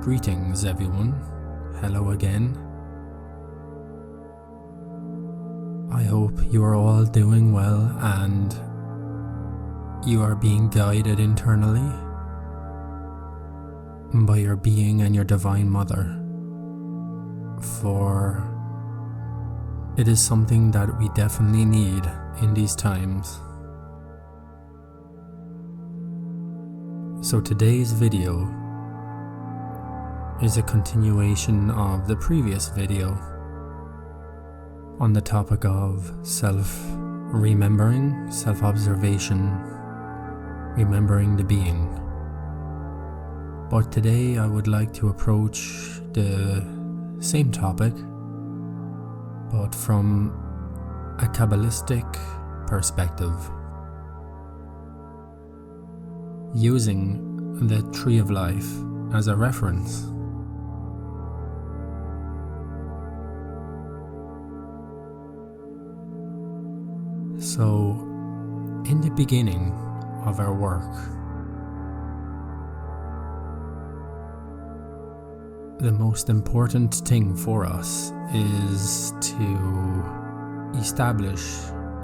Greetings everyone, hello again. I hope you are all doing well and you are being guided internally by your being and your divine mother, for it is something that we definitely need in these times. So today's video is a continuation of the previous video on the topic of self-remembering, self-observation, remembering the being. But today I would like to approach the same topic, but from a Kabbalistic perspective, using the Tree of Life as a reference. So, in the beginning of our work, the most important thing for us is to establish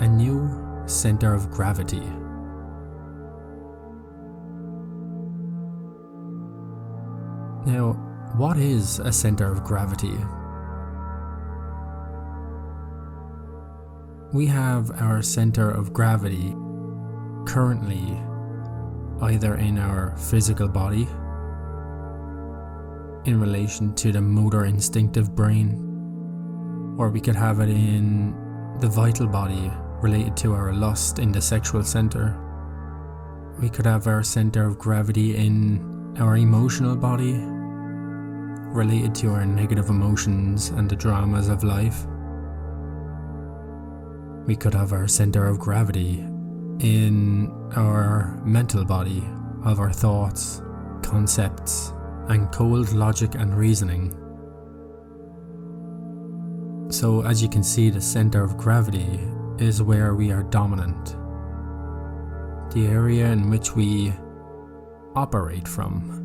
a new center of gravity. Now, what is a center of gravity? We have our center of gravity currently either in our physical body, in relation to the motor instinctive brain, or we could have it in the vital body related to our lust in the sexual center. We could have our center of gravity in our emotional body related to our negative emotions and the dramas of life. We could have our center of gravity in our mental body of our thoughts, concepts, and cold logic and reasoning. So as you can see, the center of gravity is where we are dominant, the area in which we operate from,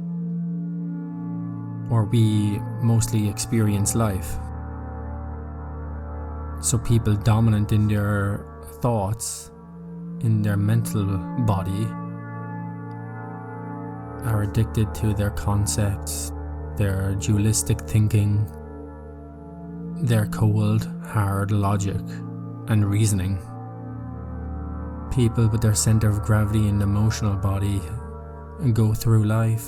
or we mostly experience life. So people dominant in their thoughts, in their mental body, are addicted to their concepts, their dualistic thinking, their cold, hard logic and reasoning. People with their center of gravity in the emotional body go through life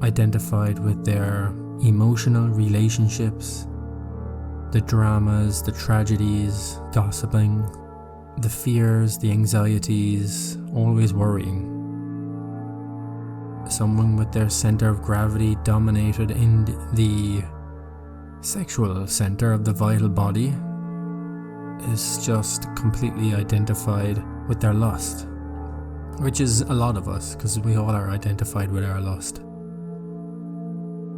identified with their emotional relationships, the dramas, the tragedies, gossiping, the fears, the anxieties, always worrying. Someone with their center of gravity dominated in the sexual center of the vital body is just completely identified with their lust, which is a lot of us, because we all are identified with our lust.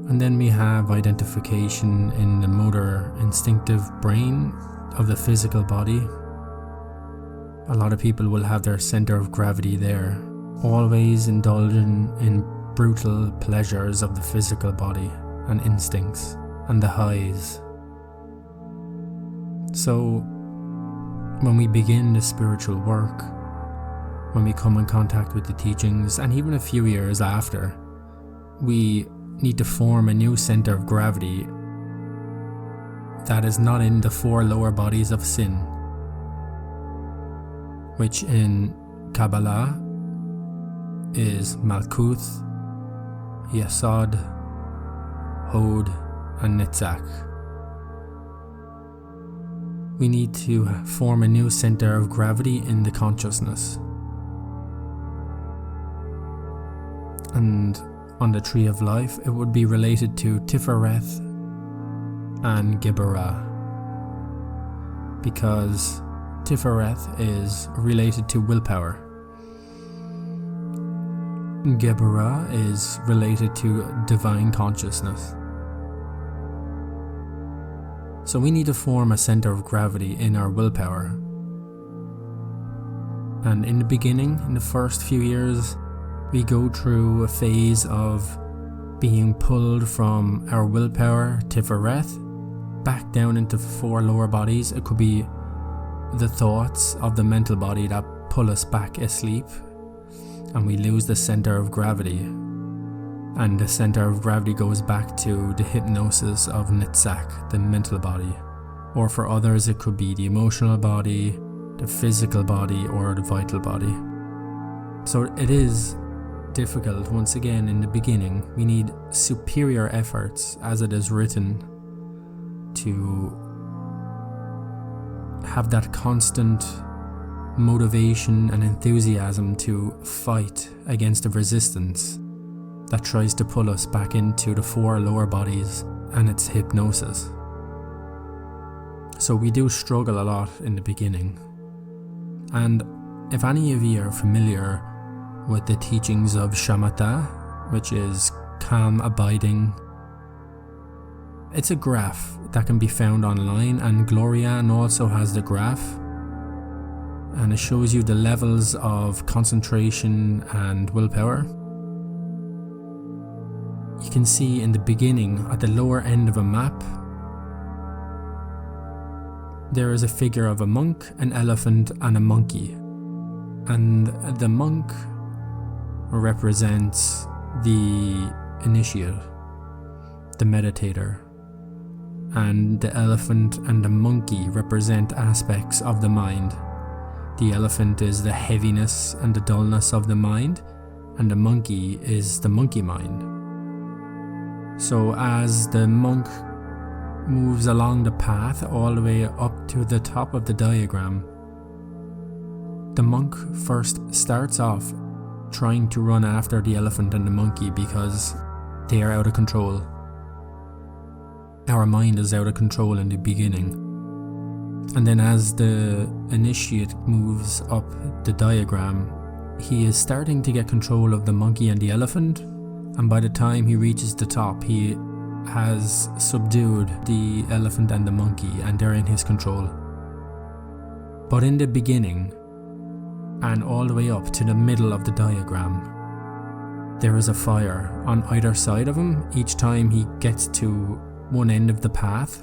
And then we have identification in the motor instinctive brain of the physical body. A lot of people will have their center of gravity there, always indulging in brutal pleasures of the physical body and instincts and the highs. So when we begin the spiritual work, when we come in contact with the teachings, and even a few years after, we need to form a new center of gravity that is not in the four lower bodies of sin, which in Kabbalah is Malkuth, Yesod, Hod, and Netzach. We need to form a new center of gravity in the consciousness. And on the Tree of Life, it would be related to Tifereth and Geburah, because Tifereth is related to willpower. Geburah is related to divine consciousness. So we need to form a center of gravity in our willpower. And in the beginning, in the first few years, we go through a phase of being pulled from our willpower, Tifereth, back down into 4 lower bodies. It could be the thoughts of the mental body that pull us back asleep, and we lose the center of gravity. And the center of gravity goes back to the hypnosis of Nitzak, the mental body. Or for others, it could be the emotional body, the physical body, or the vital body. So it is difficult. Once again, in the beginning, we need superior efforts, as it is written, to have that constant motivation and enthusiasm to fight against the resistance that tries to pull us back into the 4 lower bodies and its hypnosis. So we do struggle a lot in the beginning. And if any of you are familiar with the teachings of shamatha, which is calm abiding, it's a graph that can be found online, and Glorian also has the graph, and it shows you the levels of concentration and willpower. You can see in the beginning, at the lower end of a map, there is a figure of a monk, an elephant, and a monkey. And the monk represents the initiate, the meditator. And the elephant and the monkey represent aspects of the mind. The elephant is the heaviness and the dullness of the mind, and the monkey is the monkey mind. So as the monk moves along the path all the way up to the top of the diagram, the monk first starts off trying to run after the elephant and the monkey because they are out of control. Our mind is out of control in the beginning. And then as the initiate moves up the diagram, he is starting to get control of the monkey and the elephant, and by the time he reaches the top, he has subdued the elephant and the monkey, and they're in his control. But in the beginning, and all the way up to the middle of the diagram, there is a fire on either side of him each time he gets to one end of the path.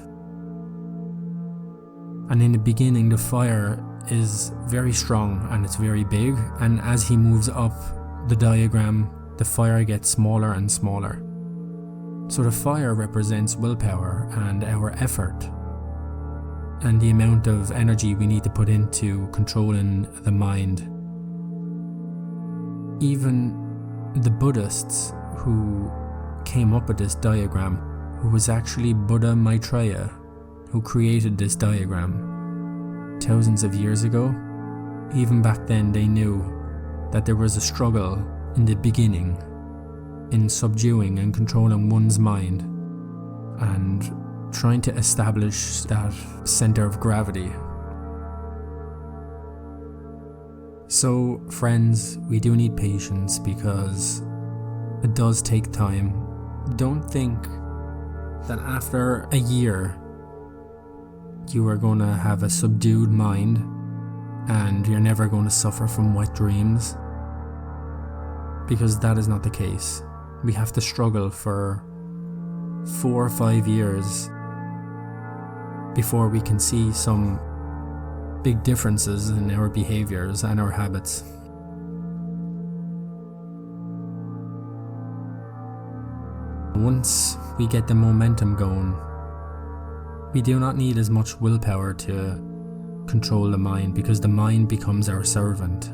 And in the beginning, the fire is very strong and it's very big, and as he moves up the diagram, the fire gets smaller and smaller. So the fire represents willpower and our effort and the amount of energy we need to put into controlling the mind. Even the Buddhists who came up with this diagram, who was actually Buddha Maitreya, who created this diagram thousands of years ago, even back then they knew that there was a struggle in the beginning in subduing and controlling one's mind and trying to establish that center of gravity. So friends, we do need patience because it does take time. Don't think that after a year you are going to have a subdued mind and you're never going to suffer from wet dreams, because that is not the case. We have to struggle for 4 or 5 years before we can see some big differences in our behaviors and our habits. Once we get the momentum going, we do not need as much willpower to control the mind, because the mind becomes our servant.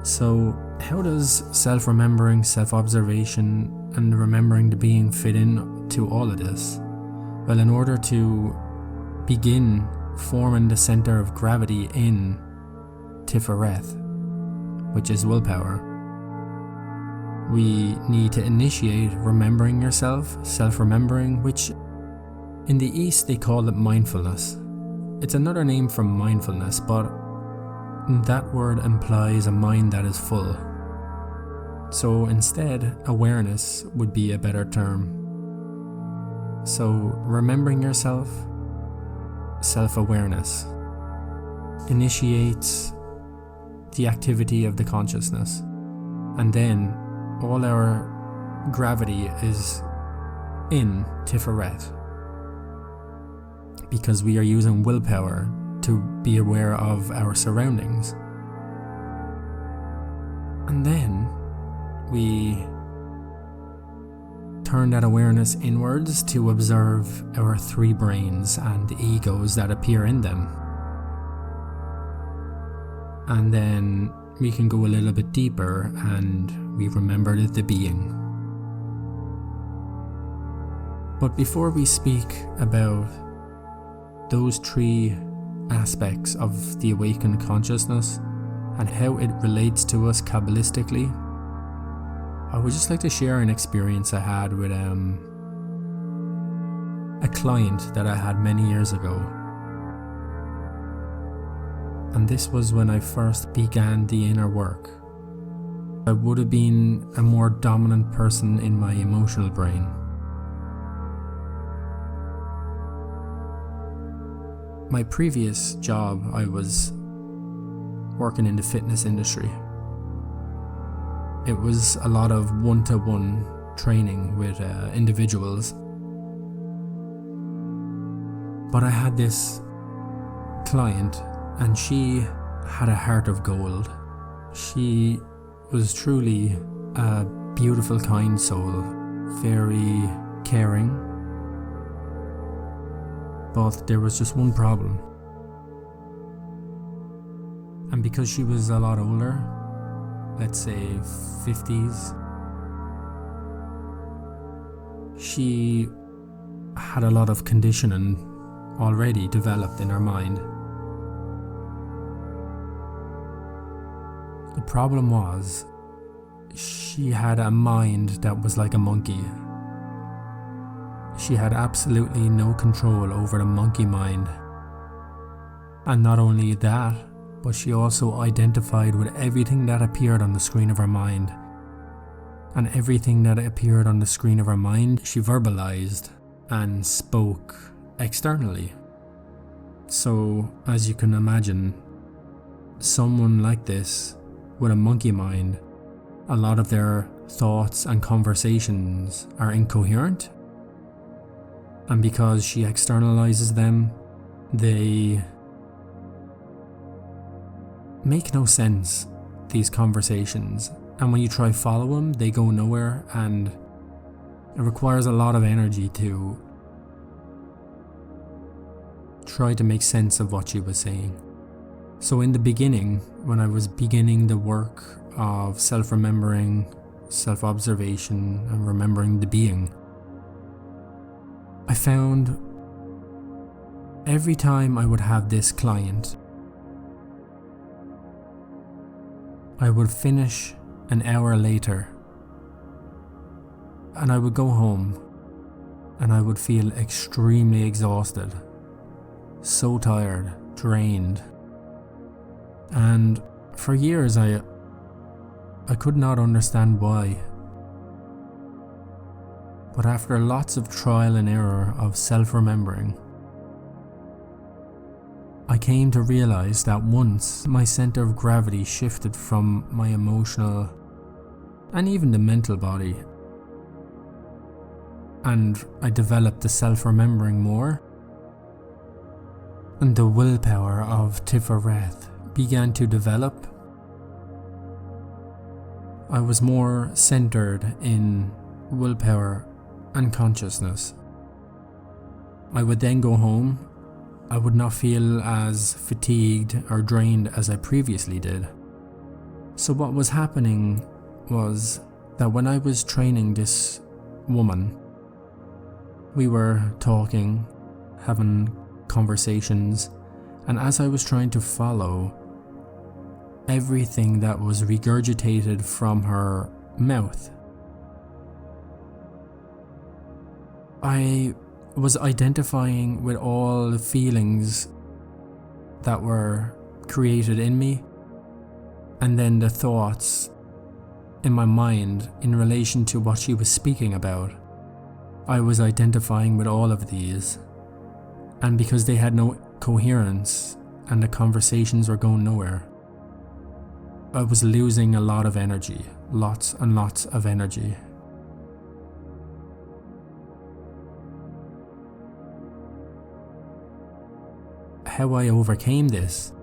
So how does self-remembering, self-observation and remembering the being fit in to all of this? Well, in order to begin forming the center of gravity in Tifereth, which is willpower, we need to initiate remembering yourself, self-remembering, which in the East they call it mindfulness. It's another name for mindfulness, but that word implies a mind that is full. So instead, awareness would be a better term. So remembering yourself, self-awareness, initiates the activity of the consciousness. And then all our gravity is in Tiferet, because we are using willpower to be aware of our surroundings. And then we turn that awareness inwards to observe our three brains and egos that appear in them. And then we can go a little bit deeper and we remember the being. But before we speak about those three aspects of the awakened consciousness and how it relates to us Kabbalistically, I would just like to share an experience I had with a client that I had many years ago. And this was when I first began the inner work. I would have been a more dominant person in my emotional brain. My previous job, I was working in the fitness industry. It was a lot of one-to-one training with individuals. But I had this client, and she had a heart of gold. She was truly a beautiful, kind soul, very caring. But there was just one problem. And because she was a lot older, let's say 50s, she had a lot of conditioning already developed in her mind. The problem was, she had a mind that was like a monkey. She had absolutely no control over the monkey mind. And not only that, but she also identified with everything that appeared on the screen of her mind. And everything that appeared on the screen of her mind, she verbalized and spoke externally. So, as you can imagine, someone like this, with a monkey mind, a lot of their thoughts and conversations are incoherent. And because she externalizes them, they make no sense, these conversations. And when you try follow them, they go nowhere, and it requires a lot of energy to try to make sense of what she was saying. So in the beginning, when I was beginning the work of self-remembering, self-observation, and remembering the being, I found every time I would have this client, I would finish an hour later, and I would go home, and I would feel extremely exhausted, so tired, drained. And for years I could not understand why. But after lots of trial and error of self-remembering, I came to realize that once my center of gravity shifted from my emotional and even the mental body, and I developed the self-remembering more, and the willpower of Tiferet began to develop, I was more centered in willpower and consciousness. I would then go home. I would not feel as fatigued or drained as I previously did. So what was happening was that when I was training this woman, we were talking, having conversations, and as I was trying to follow everything that was regurgitated from her mouth, I was identifying with all the feelings that were created in me, and then the thoughts in my mind in relation to what she was speaking about. I was identifying with all of these, and because they had no coherence and the conversations were going nowhere, I was losing a lot of energy, lots and lots of energy. How I overcame this?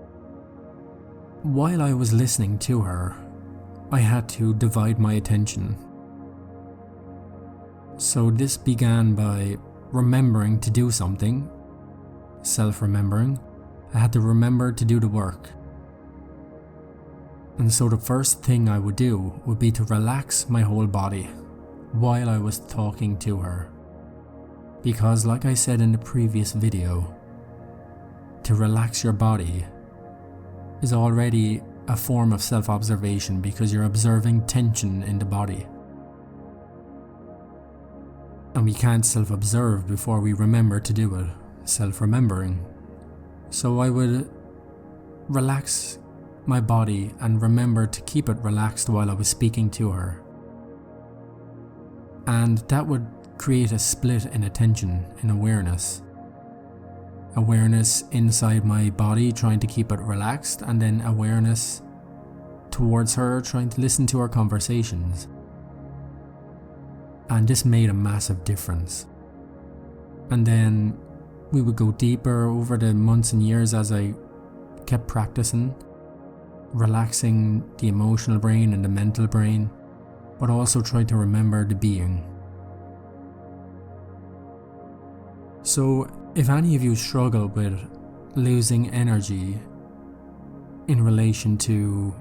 While I was listening to her, I had to divide my attention. So this began by remembering to do something, self-remembering. I had to remember to do the work. And so the first thing I would do would be to relax my whole body while I was talking to her. Because like I said in the previous video, to relax your body is already a form of self-observation because you're observing tension in the body. And we can't self-observe before we remember to do it, self-remembering. So I would relax my body and remember to keep it relaxed while I was speaking to her. And that would create a split in attention, in awareness. Awareness inside my body trying to keep it relaxed, and then awareness towards her trying to listen to her conversations. And this made a massive difference. And then we would go deeper over the months and years as I kept practicing, relaxing the emotional brain and the mental brain, but also try to remember the being. So if any of you struggle with losing energy in relation to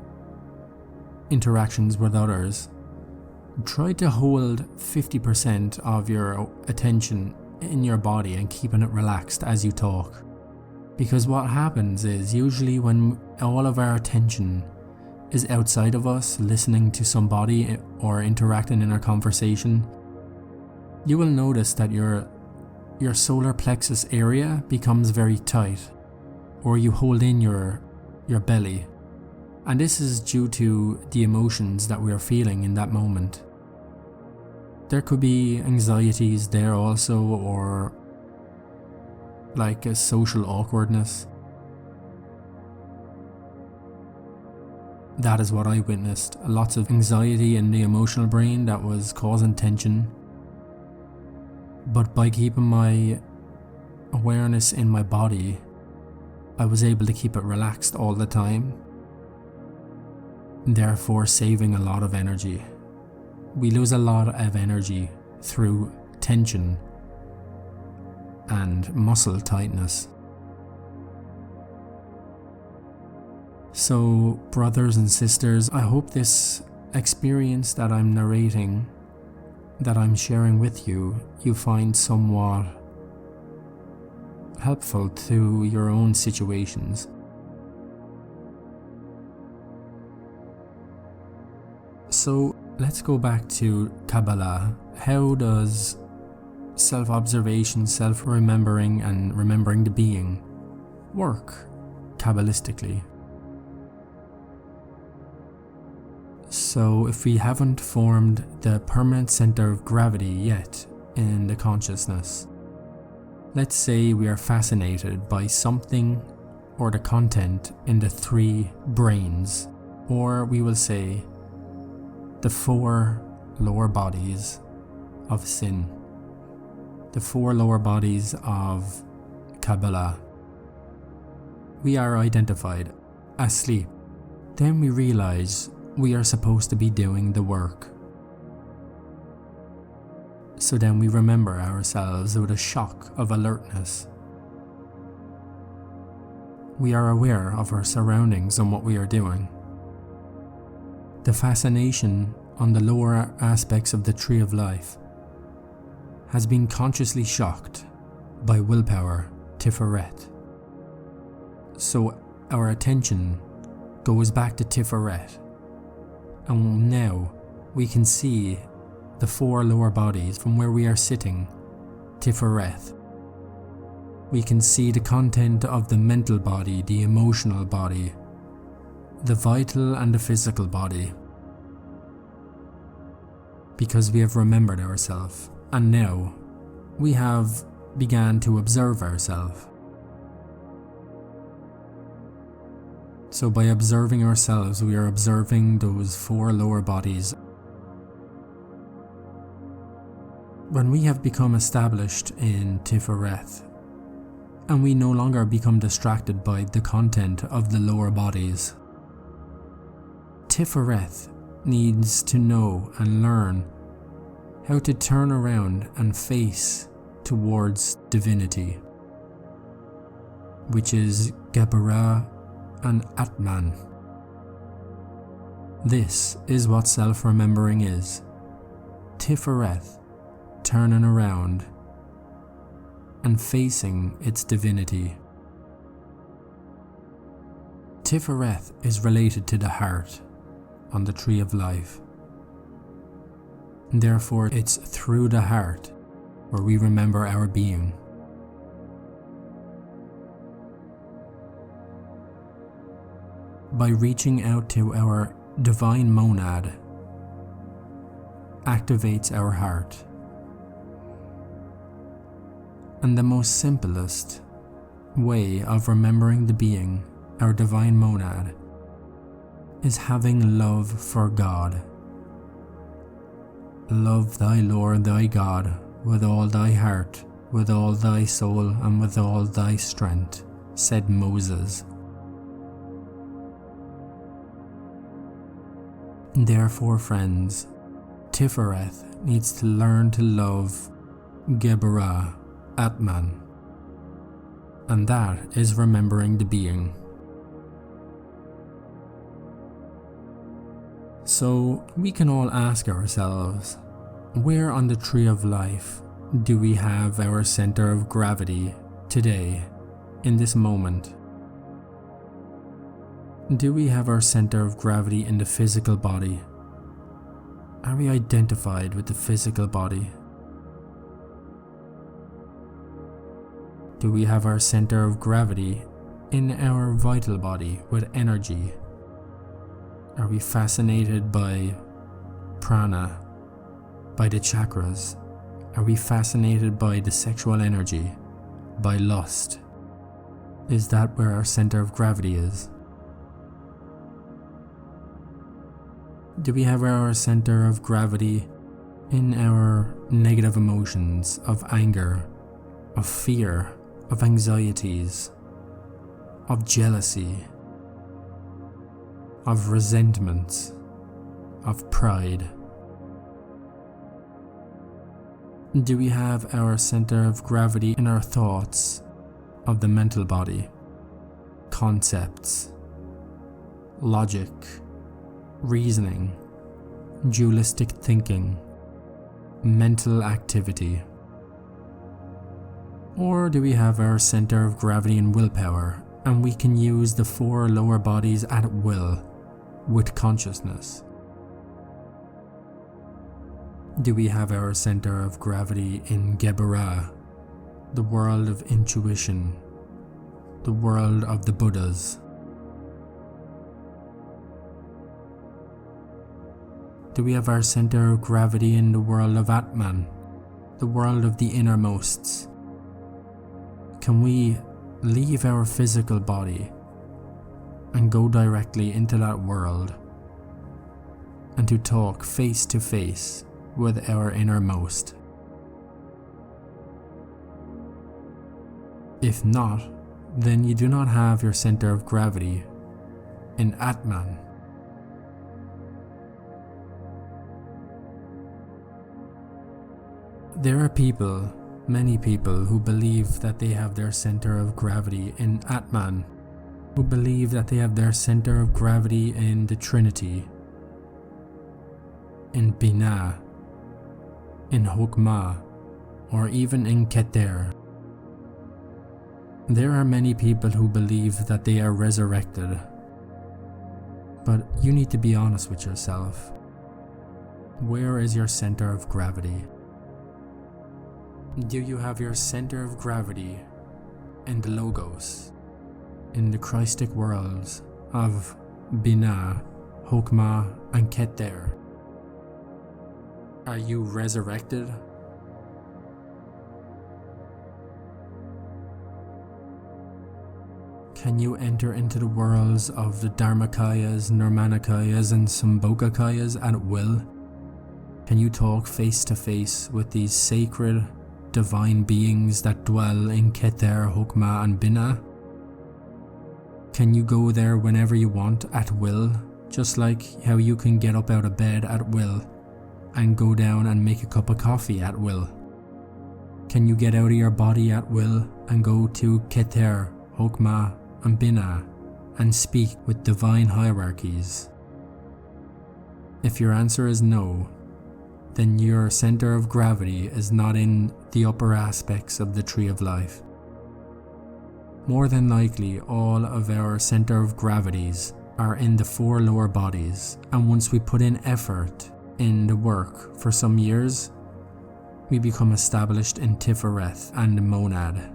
interactions with others, try to hold 50% of your attention in your body and keeping it relaxed as you talk. Because what happens is usually when all of our attention is outside of us, listening to somebody or interacting in a conversation, you will notice that your solar plexus area becomes very tight, or you hold in your belly. And this is due to the emotions that we are feeling in that moment. There could be anxieties there also, or like a social awkwardness. That is what I witnessed. Lots of anxiety in the emotional brain that was causing tension. But by keeping my awareness in my body, I was able to keep it relaxed all the time, therefore saving a lot of energy. We lose a lot of energy through tension and muscle tightness. So, brothers and sisters, I hope this experience that I'm narrating, that I'm sharing with you, you find somewhat helpful to your own situations. So let's go back to Kabbalah. How does self-observation, self-remembering and remembering the being work Kabbalistically? So if we haven't formed the permanent center of gravity yet in the consciousness, let's say we are fascinated by something or the content in the three brains, or we will say the four lower bodies of sin, the four lower bodies of Kabbalah. We are identified asleep. Then we realize we are supposed to be doing the work. So then we remember ourselves with a shock of alertness. We are aware of our surroundings and what we are doing. The fascination on the lower aspects of the tree of life has been consciously shocked by willpower, Tiferet. So our attention goes back to Tiferet. And now we can see the four lower bodies from where we are sitting, Tiferet. We can see the content of the mental body, the emotional body, the vital and the physical body. Because we have remembered ourselves, and now we have begun to observe ourselves. So by observing ourselves, we are observing those 4 lower bodies. When we have become established in Tifereth, and we no longer become distracted by the content of the lower bodies, Tifereth needs to know and learn how to turn around and face towards divinity, which is Geburah and Atman. This is what self-remembering is. Tifereth turning around and facing its divinity. Tifereth is related to the heart on the tree of life. Therefore, it's through the heart where we remember our being. By reaching out to our divine monad, activates our heart. And the most simplest way of remembering the being, our divine monad, is having love for God. Love thy Lord thy God with all thy heart, with all thy soul, and with all thy strength, said Moses. Therefore, friends, Tifereth needs to learn to love Geburah, Atman, and that is remembering the being. So we can all ask ourselves, where on the tree of life do we have our center of gravity today, in this moment? Do we have our center of gravity in the physical body? Are we identified with the physical body? Do we have our center of gravity in our vital body with energy? Are we fascinated by prana, by the chakras? Are we fascinated by the sexual energy, by lust? Is that where our center of gravity is? Do we have our center of gravity in our negative emotions of anger, of fear, of anxieties, of jealousy, of resentment, of pride? Do we have our center of gravity in our thoughts of the mental body, concepts, logic, reasoning, dualistic thinking, mental activity? Or do we have our center of gravity in willpower, and we can use the 4 lower bodies at will, with consciousness? Do we have our center of gravity in Geburah, the world of intuition, the world of the Buddhas? Do we have our center of gravity in the world of Atman, the world of the innermosts? Can we leave our physical body and go directly into that world and to talk face to face with our innermost? If not, then you do not have your center of gravity in Atman. There are people, many people, who believe that they have their center of gravity in Atman, who believe that they have their center of gravity in the Trinity, in Binah, in Hokmah, or even in Keter. There are many people who believe that they are resurrected, but you need to be honest with yourself. Where is your center of gravity? Do you have your center of gravity in the Logos, in the Christic worlds of Binah, Hokmah, and Keter? Are you resurrected? Can you enter into the worlds of the Dharmakayas, Nirmanakayas and Sambhogakayas at will? Can you talk face to face with these sacred, divine beings that dwell in Keter, Hokmah and Binah? Can you go there whenever you want at will, just like how you can get up out of bed at will and go down and make a cup of coffee at will? Can you get out of your body at will and go to Keter, Hokmah and Binah and speak with divine hierarchies? If your answer is no, then your center of gravity is not in the upper aspects of the tree of life. More than likely, all of our center of gravities are in the 4 lower bodies, and once we put in effort in the work for some years, we become established in Tifereth and the monad.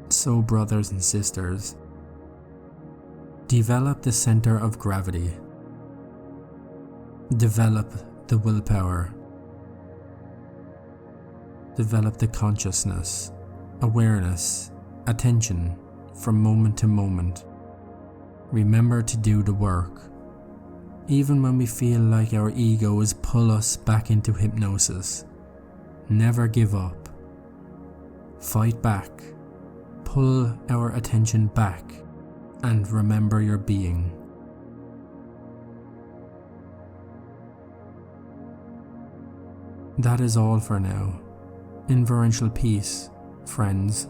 So, brothers and sisters, develop the center of gravity. Develop the willpower. Develop the consciousness, awareness, attention from moment to moment. Remember to do the work. Even when we feel like our egos pull us back into hypnosis, never give up. Fight back. Pull our attention back and remember your being. That is all for now. Inferential peace, friends.